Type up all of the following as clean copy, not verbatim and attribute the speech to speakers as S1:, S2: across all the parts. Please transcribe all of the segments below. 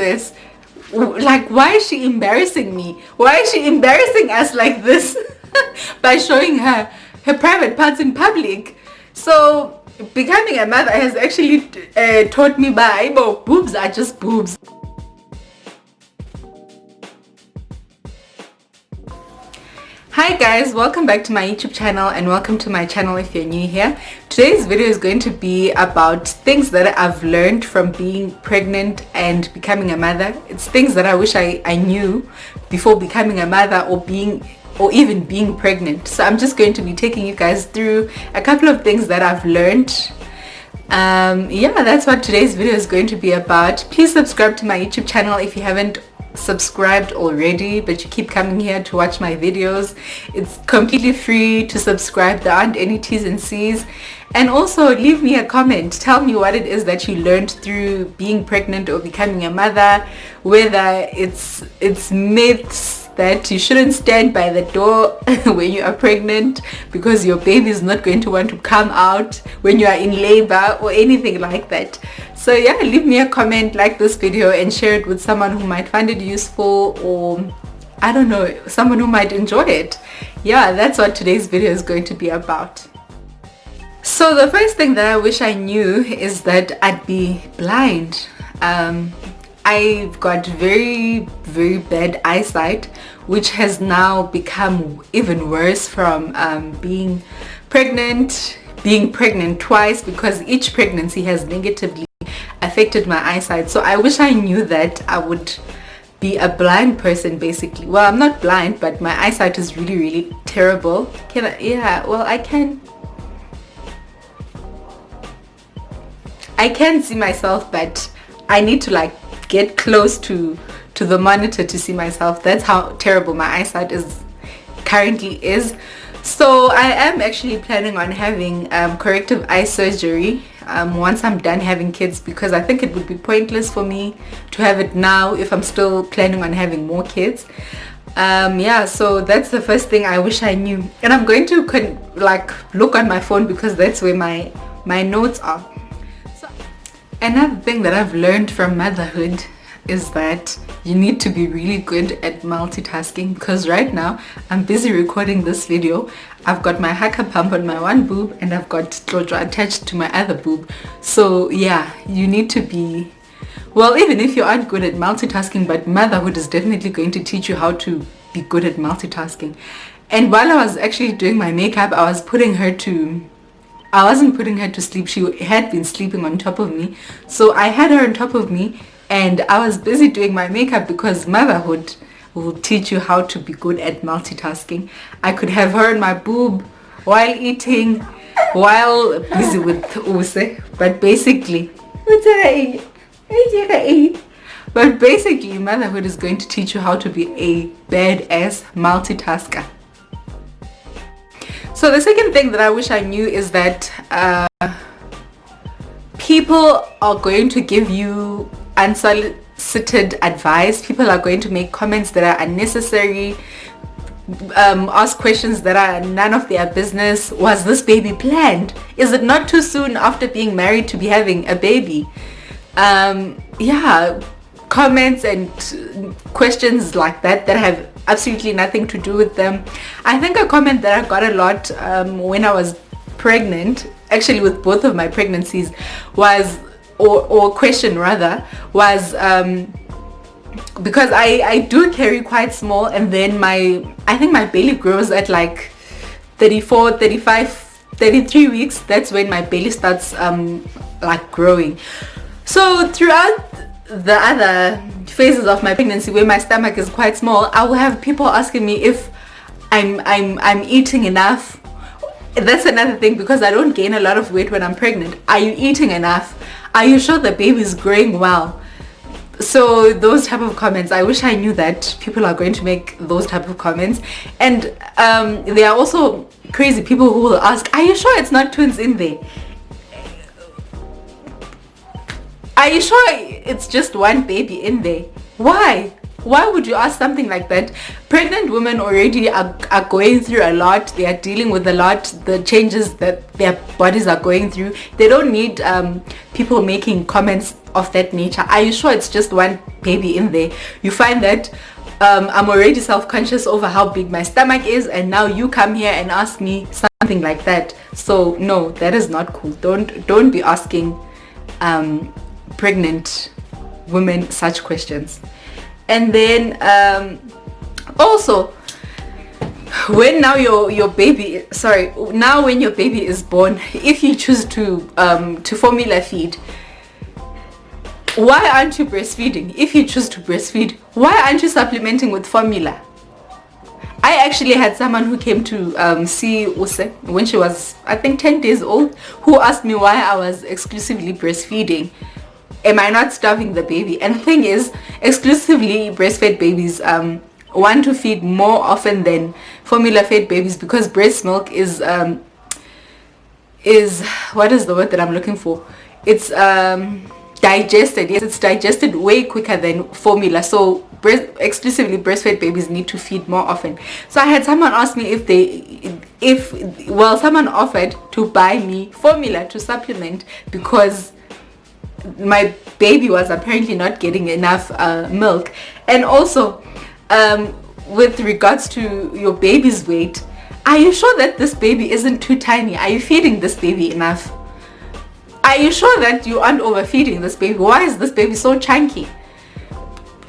S1: this? Like, why is she embarrassing me? Why is she embarrassing us like this by showing her private parts in public? So becoming a mother has actually taught me by boobs are just boobs. Hi guys, welcome back to my YouTube channel and welcome to my channel if you're new here. Today's video is going to be about things that I've learned from being pregnant and becoming a mother. It's things that I wish I knew before becoming a mother or even being pregnant. So I'm just going to be taking you guys through a couple of things that I've learned. Yeah, that's what today's video is going to be about. Please subscribe to my YouTube channel if you haven't subscribed already but you keep coming here to watch my videos. It's completely free to subscribe. There aren't any T's and C's. And also leave me a comment. Tell me what it is that you learned through being pregnant or becoming a mother, whether it's myths that you shouldn't stand by the door when you are pregnant because your baby is not going to want to come out when you are in labor or anything like that. So yeah, leave me a comment, like this video and share it with someone who might find it useful, or I don't know, someone who might enjoy it. Yeah, that's what today's video is going to be about. So the first thing that I wish I knew is that I'd be blind. I've got very bad eyesight, which has now become even worse from being pregnant twice, because each pregnancy has negatively affected my eyesight. So I wish I knew that I would be a blind person basically. Well, I'm not blind, but my eyesight is really terrible. I can see myself, but I need to like get close to the monitor to see myself. That's how terrible my eyesight currently is. So I am actually planning on having corrective eye surgery once I'm done having kids, because I think it would be pointless for me to have it now if I'm still planning on having more kids. Yeah, so that's the first thing I wish I knew. And I'm going to look on my phone because that's where my notes are. So another thing that I've learned from motherhood is that you need to be really good at multitasking, because right now I'm busy recording this video. I've got my haka pump on my one boob and I've got Tlojo attached to my other boob. So yeah, you need to be, well, even if you aren't good at multitasking, but motherhood is definitely going to teach you how to be good at multitasking. And while I was actually doing my makeup, I wasn't putting her to sleep. She had been sleeping on top of me, so I had her on top of me and I was busy doing my makeup, because motherhood will teach you how to be good at multitasking. I could have her on my boob while eating, while busy with use, but basically motherhood is going to teach you how to be a badass multitasker. So the second thing that I wish I knew is that people are going to give you unsolicited advice. People are going to make comments that are unnecessary, ask questions that are none of their business. Was this baby planned? Is it not too soon after being married to be having a baby? Yeah, comments and questions like that have absolutely nothing to do with them. I think a comment that I got a lot when I was pregnant, actually with both of my pregnancies, was, or question rather, was because I do carry quite small, and then I think my belly grows at like 34, 35, 33 weeks. That's when my belly starts like growing. So throughout the other phases of my pregnancy where my stomach is quite small, I will have people asking me if I'm eating enough. That's another thing, because I don't gain a lot of weight when I'm pregnant. Are you eating enough? Are you sure the baby is growing well? So those type of comments, I wish I knew that people are going to make those type of comments. And there are also crazy people who will ask, are you sure it's not twins in there? Are you sure it's just one baby in there? Why? Why would you ask something like that? Pregnant women already are going through a lot. They are dealing with a lot, the changes that their bodies are going through. They don't need people making comments of that nature. Are you sure it's just one baby in there? You find that I'm already self-conscious over how big my stomach is, and now you come here and ask me something like that. So no, that is not cool. Don't be asking pregnant women such questions. And then also, when now your baby, now when your baby is born, if you choose to formula feed, why aren't you breastfeeding? If you choose to breastfeed, why aren't you supplementing with formula? I actually had someone who came to see Use when she was, I think, 10 days old, who asked me why I was exclusively breastfeeding. Am I not starving the baby? And the thing is, exclusively breastfed babies want to feed more often than formula fed babies, because breast milk is what is the word that I'm looking for? It's digested. Yes, it's digested way quicker than formula. So exclusively breastfed babies need to feed more often. So I had someone ask me someone offered to buy me formula to supplement because my baby was apparently not getting enough milk. And also with regards to your baby's weight, are you sure that this baby isn't too tiny? Are you feeding this baby enough? Are you sure that you aren't overfeeding this baby? Why is this baby so chunky?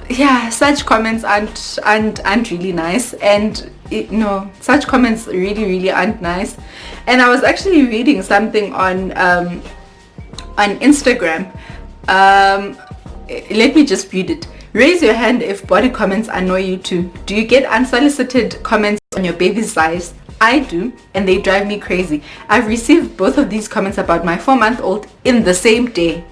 S1: Yeah, such comments aren't really nice. And no, such comments really aren't nice. And I was actually reading something on Instagram. Let me just read it. Raise your hand if body comments annoy you too. Do you get unsolicited comments on your baby's size? I do, and they drive me crazy. I've received both of these comments about my 4-month-old in the same day.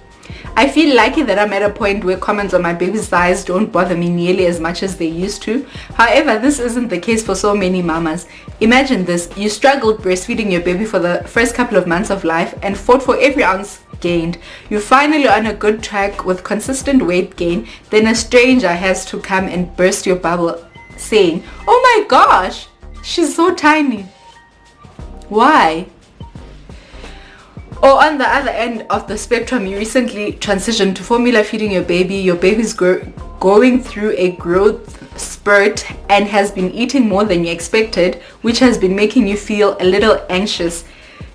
S1: I feel lucky that I'm at a point where comments on my baby's size don't bother me nearly as much as they used to. However, this isn't the case for so many mamas. Imagine this: you struggled breastfeeding your baby for the first couple of months of life and fought for every ounce gained. You're finally on a good track with consistent weight gain. Then a stranger has to come and burst your bubble saying, "Oh my gosh, she's so tiny." Why? Or on the other end of the spectrum, you recently transitioned to formula feeding your baby. Your baby's going through a growth spurt and has been eating more than you expected, which has been making you feel a little anxious.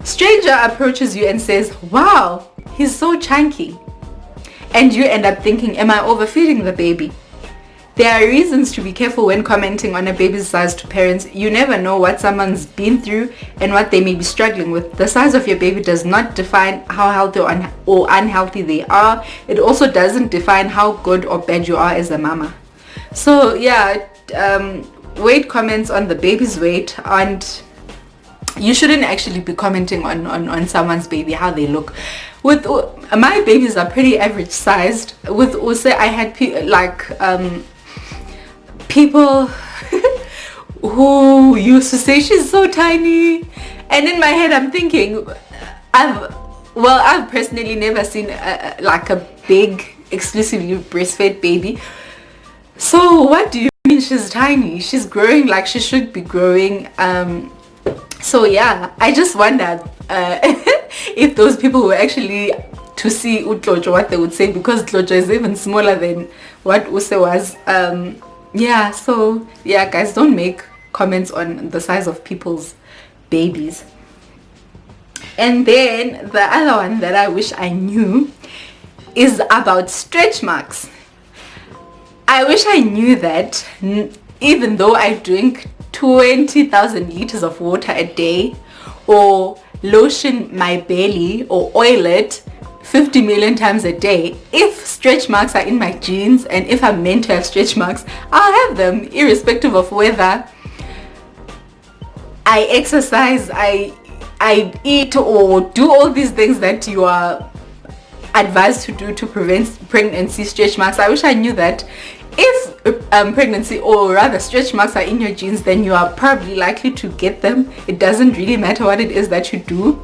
S1: Stranger approaches you and says, "Wow, he's so chunky." And you end up thinking, am I overfeeding the baby? There are reasons to be careful when commenting on a baby's size to parents. You never know what someone's been through and what they may be struggling with. The size of your baby does not define how healthy or unhealthy they are. It also doesn't define how good or bad you are as a mama. So yeah, weight comments on the baby's weight aren't, you shouldn't actually be commenting on someone's baby, how they look. With my babies are pretty average sized. With Use, I had people who used to say she's so tiny, and in my head I'm thinking, I've personally never seen a big exclusively breastfed baby. So what do you mean she's tiny? She's growing like she should be growing. So yeah, I just wondered if those people were actually to see Utlojo, what they would say, because Tlojo is even smaller than what Use was. Yeah, so yeah, guys, don't make comments on the size of people's babies. And then the other one that I wish I knew is about stretch marks. I wish I knew that even though I drink 20,000 liters of water a day, or lotion my belly or oil it 50 million times a day, if stretch marks are in my genes and if I'm meant to have stretch marks, I'll have them irrespective of whether I exercise, I eat, or do all these things that you are advised to do to prevent pregnancy stretch marks. I wish I knew that if pregnancy, or rather stretch marks, are in your genes, then you are probably likely to get them. It doesn't really matter what it is that you do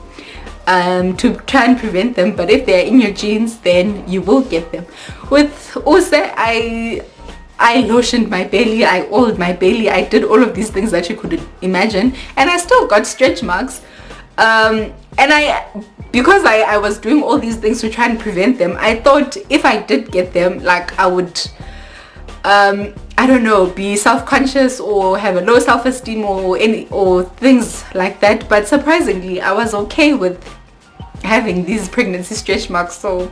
S1: to try and prevent them, but if they're in your genes, then you will get them. With Use, I I lotioned my belly, I oiled my belly, I did all of these things that you could imagine, and I still got stretch marks. And because I was doing all these things to try and prevent them, I thought if I did get them, like I would I don't know, be self-conscious or have a low self-esteem or things like that. But surprisingly, I was okay with having these pregnancy stretch marks. So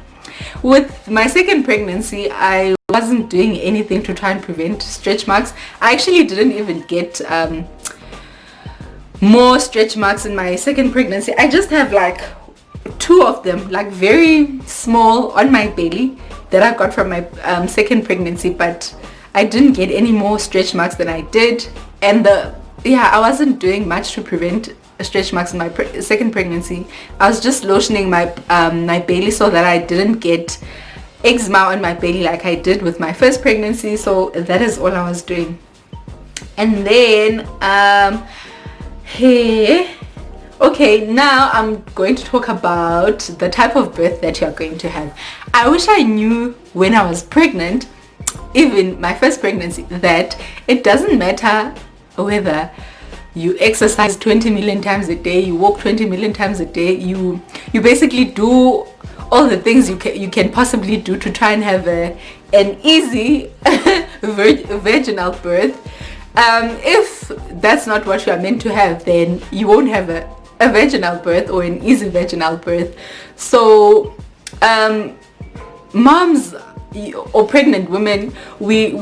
S1: with my second pregnancy, I wasn't doing anything to try and prevent stretch marks. I actually didn't even get more stretch marks in my second pregnancy. I just have like 2 of them, like very small, on my belly that I got from my second pregnancy, but I didn't get any more stretch marks than I did. And I wasn't doing much to prevent stretch marks in my second pregnancy. I was just lotioning my my belly so that I didn't get eczema on my belly like I did with my first pregnancy. So that is all I was doing. And then okay, now I'm going to talk about the type of birth that you're going to have. I wish I knew when I was pregnant, even my first pregnancy, that it doesn't matter whether you exercise 20 million times a day, you walk 20 million times a day, you basically do all the things you can possibly do to try and have an easy vaginal birth. If that's not what you are meant to have, then you won't have a vaginal birth or an easy vaginal birth. So moms or pregnant women, we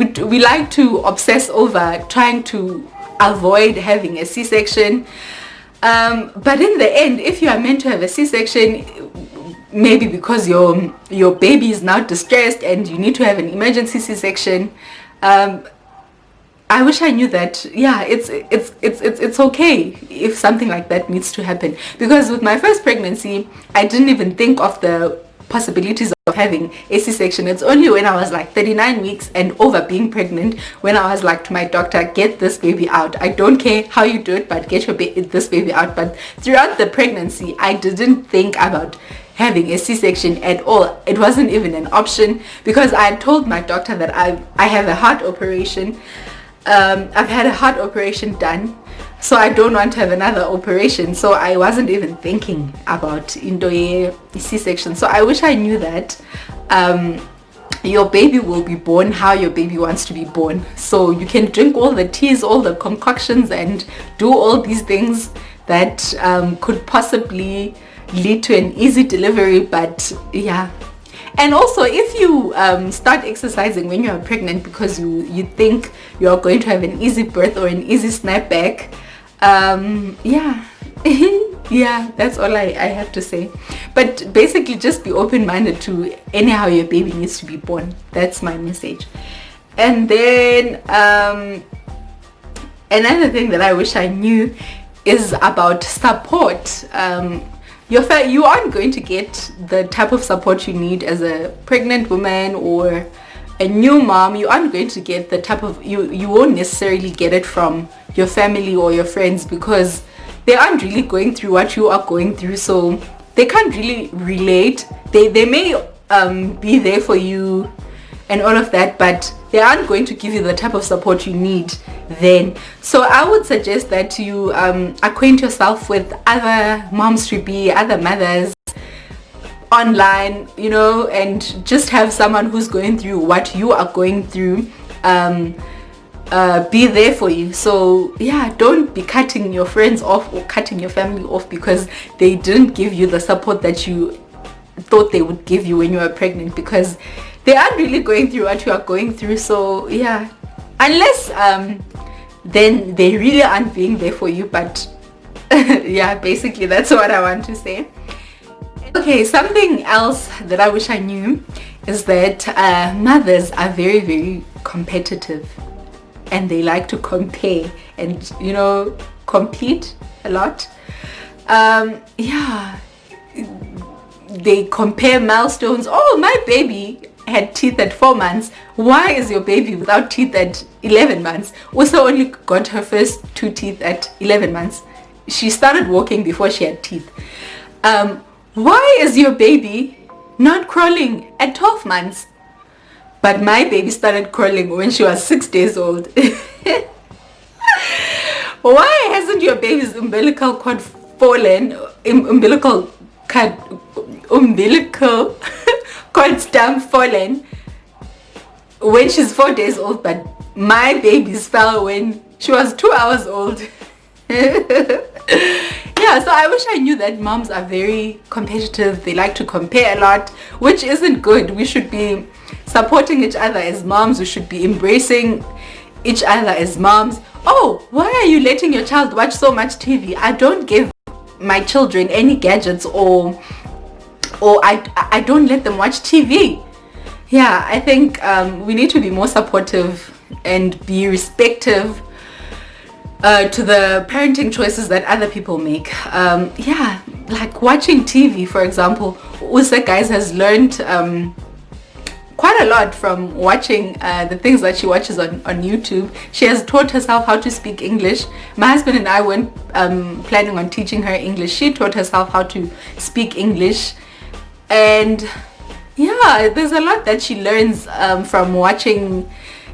S1: like to obsess over trying to avoid having a C-section, but in the end, if you are meant to have a C-section, maybe because your baby is now distressed and you need to have an emergency C-section, I wish I knew that, yeah, it's okay if something like that needs to happen. Because with my first pregnancy, I didn't even think of the possibilities of having a C-section. It's only when I was like 39 weeks and over being pregnant when I was like to my doctor, get this baby out. I don't care how you do it, but get this baby out. But throughout the pregnancy, I didn't think about having a C-section at all. It wasn't even an option, because I had told my doctor that I have a heart operation. I've had a heart operation done, so I don't want to have another operation. So I wasn't even thinking about C-section. So I wish I knew that your baby will be born how your baby wants to be born. So you can drink all the teas, all the concoctions, and do all these things that could possibly lead to an easy delivery. But yeah. And also, if you start exercising when you're pregnant because you think you're going to have an easy birth or an easy snapback, yeah. Yeah, that's all I have to say. But basically, just be open-minded to anyhow your baby needs to be born. That's my message. And then another thing that I wish I knew is about support. You aren't going to get the type of support you need as a pregnant woman or a new mom. You aren't going to get the type of, you won't necessarily get it from your family or your friends, because they aren't really going through what you are going through, so they can't really relate. They may be there for you and all of that, but they aren't going to give you the type of support you need then. So I would suggest that you acquaint yourself with other moms to be, other mothers online, and just have someone who's going through what you are going through be there for you. So yeah, don't be cutting your friends off or cutting your family off because they didn't give you the support that you thought they would give you when you were pregnant, because they aren't really going through what you are going through. So yeah, unless then they really aren't being there for you. But yeah, basically that's what I want to say. Okay, something else that I wish I knew is that mothers are very, very competitive, and they like to compare and compete a lot. Yeah, they compare milestones. Oh, my baby had teeth at 4 months. Why is your baby without teeth at 11 months? Also only got her first 2 teeth at 11 months. She started walking before she had teeth. Why is your baby not crawling at 12 months? But my baby started crawling when she was 6 days old. Why hasn't your baby's umbilical cord fallen? Umbilical cord stump fallen when she's 4 days old, but my babies fell when she was 2 hours old. Yeah, so I wish I knew that moms are very competitive. They like to compare a lot, which isn't good. We should be supporting each other as moms. We should be embracing each other as moms. Oh, why are you letting your child watch so much TV? I don't give my children any gadgets, or I don't let them watch TV. Yeah, I think we need to be more supportive and be respectful to the parenting choices that other people make. Yeah, like watching TV, for example. Usa, guys, has learned quite a lot from watching the things that she watches on YouTube. She has taught herself how to speak English. My husband and I weren't planning on teaching her English. She taught herself how to speak English. And yeah, there's a lot that she learns from watching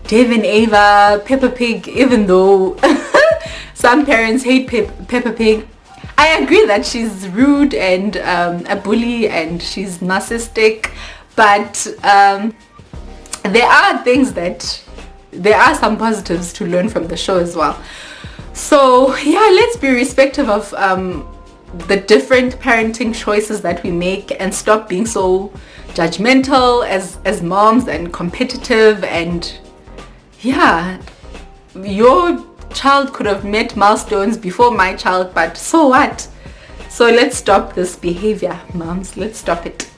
S1: Dave and Ava, Peppa Pig, even though some parents hate Peppa Pig. I agree that she's rude and a bully and she's narcissistic, but there are some positives to learn from the show as well. So yeah, let's be respectful of the different parenting choices that we make and stop being so judgmental as moms and competitive. And yeah, your child could have met milestones before my child, but so what? So let's stop this behavior, moms. Let's stop it.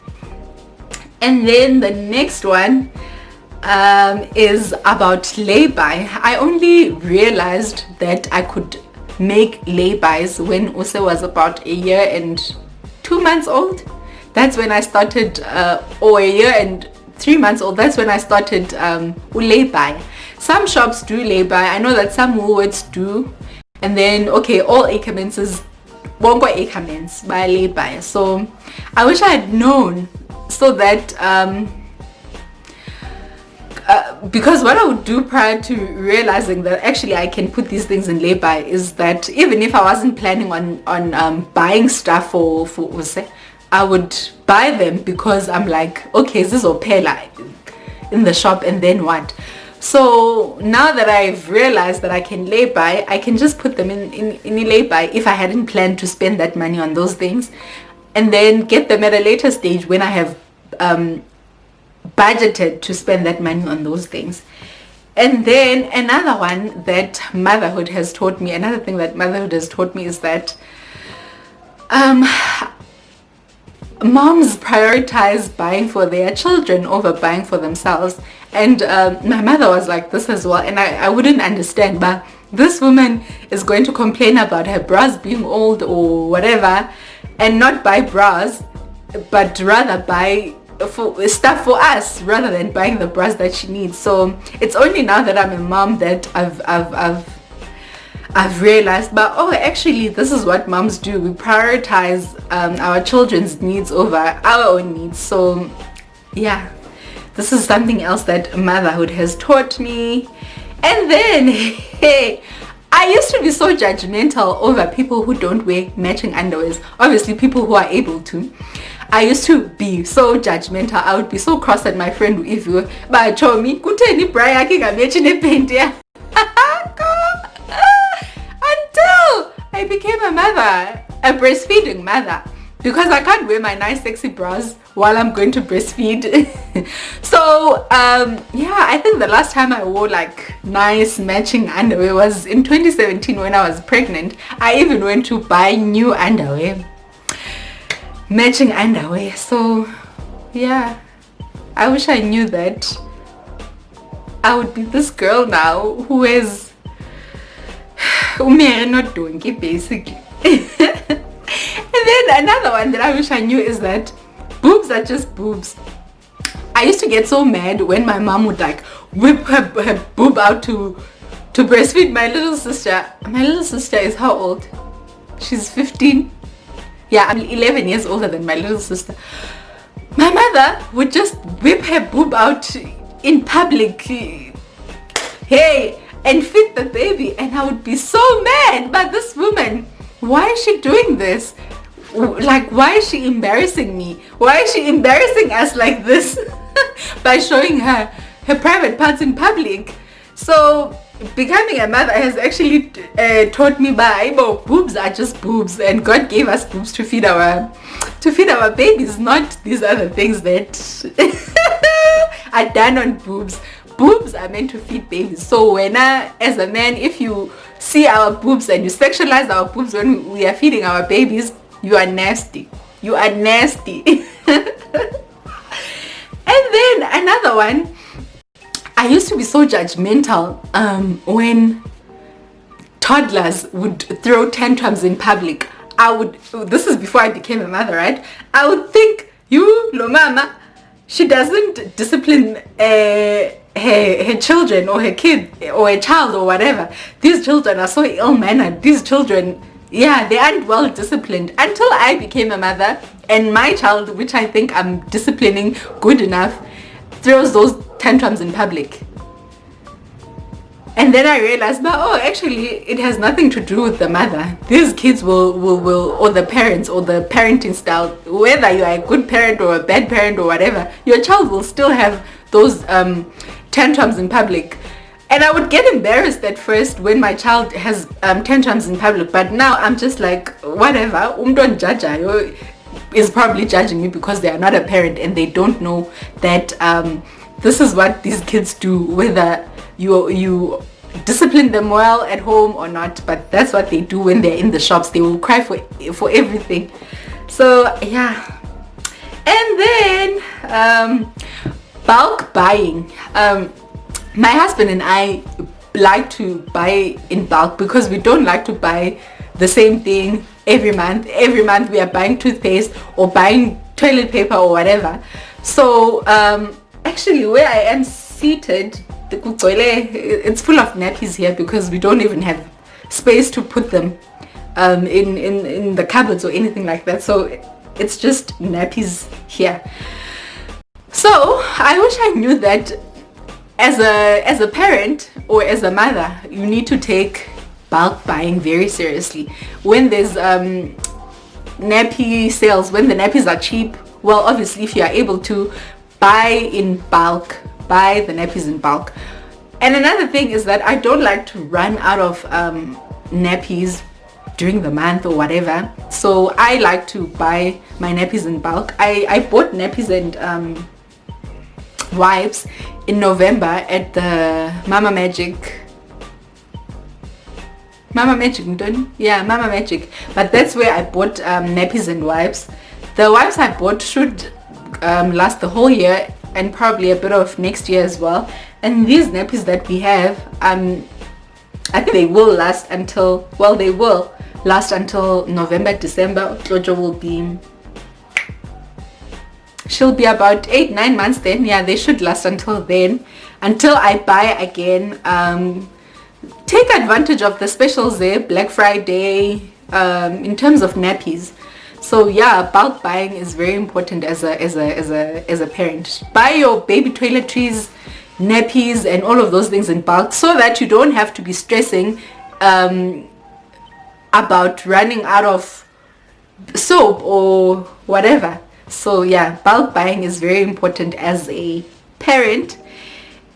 S1: And then the next one is about layby. I only realized that I could make laybys when Use was about 1 year and 2 months old. That's when I started, or 1 year and 3 months old. That's when I started layby. Some shops do layby. I know that some Woolworths do. And then, okay, all Ackermans Bongo Ackermans by layby. So I wish I had known, so that because what I would do prior to realizing that actually I can put these things in layby is that even if I wasn't planning on buying stuff for Use, I would buy them because I'm like, okay, this is Opela in the shop, and then what? So now that I've realized that I can layby, I can just put them in layby if I hadn't planned to spend that money on those things, and then get them at a later stage when I have budgeted to spend that money on those things. And then another one that motherhood has taught me, another thing that motherhood has taught me is that moms prioritize buying for their children over buying for themselves. And my mother was like this as well, and I wouldn't understand, but this woman is going to complain about her bras being old or whatever and not buy bras, but rather buy for stuff for us rather than buying the bras that she needs. So it's only now that I'm a mom that I've realized, but oh, actually this is what moms do. We prioritize our children's needs over our own needs. So yeah, this is something else that motherhood has taught me. And then hey, I used to be so judgmental over people who don't wear matching underwears. Obviously people who are able to. I used to be so judgmental. I would be so cross at my friend if you but show me kuteni bra yake ngamechi paint. Until I became a mother, a breastfeeding mother, because I can't wear my nice sexy bras while I'm going to breastfeed. So yeah, I think the last time I wore like nice matching underwear was in 2017 when I was pregnant. I even went to buy new underwear, matching underwear. So yeah, I wish I knew that I would be this girl now who is not doing it basically. And then another one that I wish I knew is that boobs are just boobs. I used to get so mad when my mom would like whip her boob out to breastfeed my little sister. My little sister is how old? She's 15. Yeah, I'm 11 years older than my little sister. My mother would just whip her boob out in public, hey, and feed the baby, and I would be so mad. But this woman, why is she doing this? Like, why is she embarrassing me? Why is she embarrassing us like this by showing her private parts in public? So becoming a mother has actually taught me boobs are just boobs, and God gave us boobs to feed our babies, not these other things that are done on boobs. Boobs are meant to feed babies. So when as a man, if you see our boobs and you sexualize our boobs when we are feeding our babies, you are nasty. You are nasty. And then another one, I used to be so judgmental when toddlers would throw tantrums in public. This is before I became a mother, right? I would think, lo mama, she doesn't discipline her children or her kid or a child or whatever. These children are so ill-mannered. These children, yeah, they aren't well disciplined. Until I became a mother and my child, which I think I'm disciplining good enough, throws those tantrums in public. And then I realized, actually it has nothing to do with the mother. These kids will or the parents or the parenting style, whether you are a good parent or a bad parent or whatever, your child will still have those tantrums in public. And I would get embarrassed at first when my child has tantrums in public, but now I'm just like, whatever, don't judge is probably judging me because they are not a parent and they don't know that this is what these kids do, whether you discipline them well at home or not, but that's what they do when they're in the shops. They will cry for everything. So yeah. And then bulk buying. My husband and I like to buy in bulk because we don't like to buy the same thing every month. Every month we are buying toothpaste or buying toilet paper or whatever. So actually where I am seated, it's full of nappies here because we don't even have space to put them in the cupboards or anything like that. So it's just nappies here. So I wish I knew that as a parent or as a mother, you need to take bulk buying very seriously. When there's nappy sales, when the nappies are cheap, well, obviously if you are able to buy in bulk, buy the nappies in bulk. And another thing is that I don't like to run out of nappies during the month or whatever, so I like to buy my nappies in bulk. I bought nappies and wipes in November at the Mama Magic, but that's where I bought nappies and wipes. The wipes I bought should last the whole year and probably a bit of next year as well. And these nappies that we have, I think they will last until, November, December. Jojo will be, she'll be about 8-9 months then. Yeah, they should last until then, until I buy again. Take advantage of the specials there, Black Friday, in terms of nappies. So yeah, bulk buying is very important as a parent. Buy your baby toiletries, nappies, and all of those things in bulk, so that you don't have to be stressing about running out of soap or whatever. So yeah, bulk buying is very important as a parent.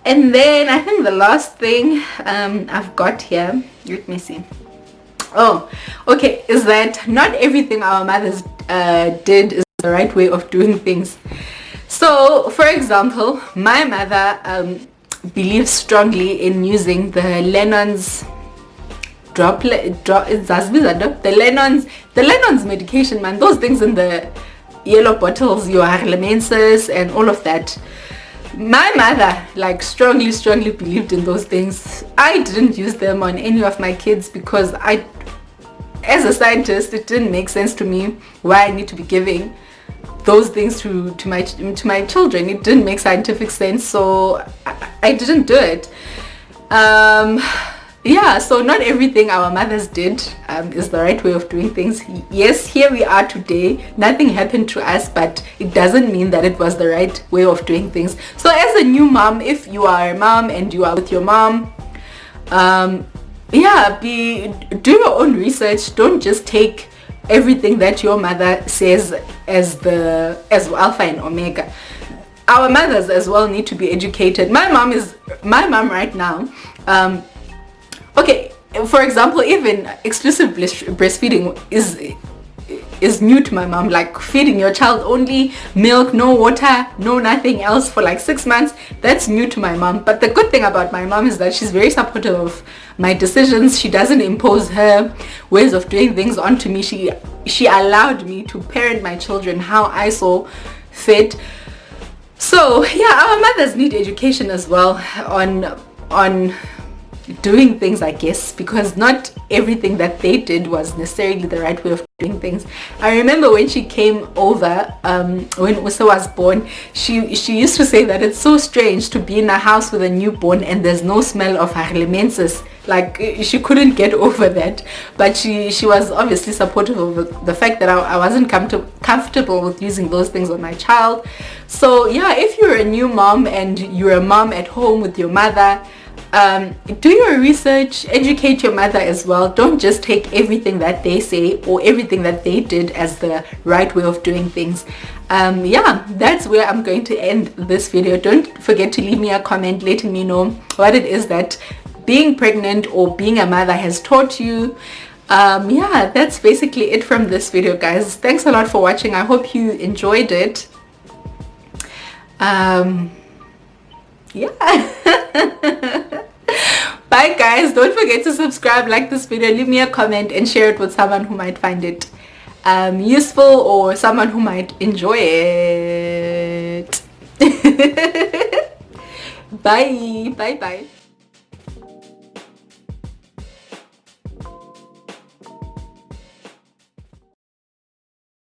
S1: And then I think the last thing I've got here, let me see. Oh, okay, is that not everything our mothers did is the right way of doing things. So, for example, my mother believes strongly in using the Lennon's the Lennon's medication, man. Those things in the yellow bottles, your Harlemensis and all of that. My mother strongly believed in those things. I didn't use them on any of my kids because as a scientist, it didn't make sense to me why I need to be giving those things to my children. It didn't make scientific sense, so I didn't do it. yeah, so not everything our mothers did is the right way of doing things. Yes, here we are today. Nothing happened to us, but it doesn't mean that it was the right way of doing things. So as a new mom, if you are a mom and you are with your mom, yeah, do your own research. Don't just take everything that your mother says as alpha and omega. Our mothers as well need to be educated. My mom right now, okay, for example, even exclusive breastfeeding is new to my mom. Like feeding your child only milk, no water, no nothing else for like 6 months, that's new to my mom. But the good thing about my mom is that she's very supportive of my decisions. She doesn't impose her ways of doing things onto me. She allowed me to parent my children how I saw fit. So yeah, our mothers need education as well on doing things, I guess, because not everything that they did was necessarily the right way of doing things. I remember when she came over, when Usa was born, she used to say that it's so strange to be in a house with a newborn and there's no smell of harlemensis. Like she couldn't get over that, but she was obviously supportive of the fact that I wasn't comfortable with using those things on my child. So yeah, if you're a new mom and you're a mom at home with your mother, do your research, educate your mother as well. Don't just take everything that they say or everything that they did as the right way of doing things. Yeah, that's where I'm going to end this video. Don't forget to leave me a comment letting me know what it is that being pregnant or being a mother has taught you. Yeah, that's basically it from this video, guys. Thanks a lot for watching. I hope you enjoyed it. Yeah. Bye guys, don't forget to subscribe, like this video, leave me a comment and share it with someone who might find it useful or someone who might enjoy it. Bye bye.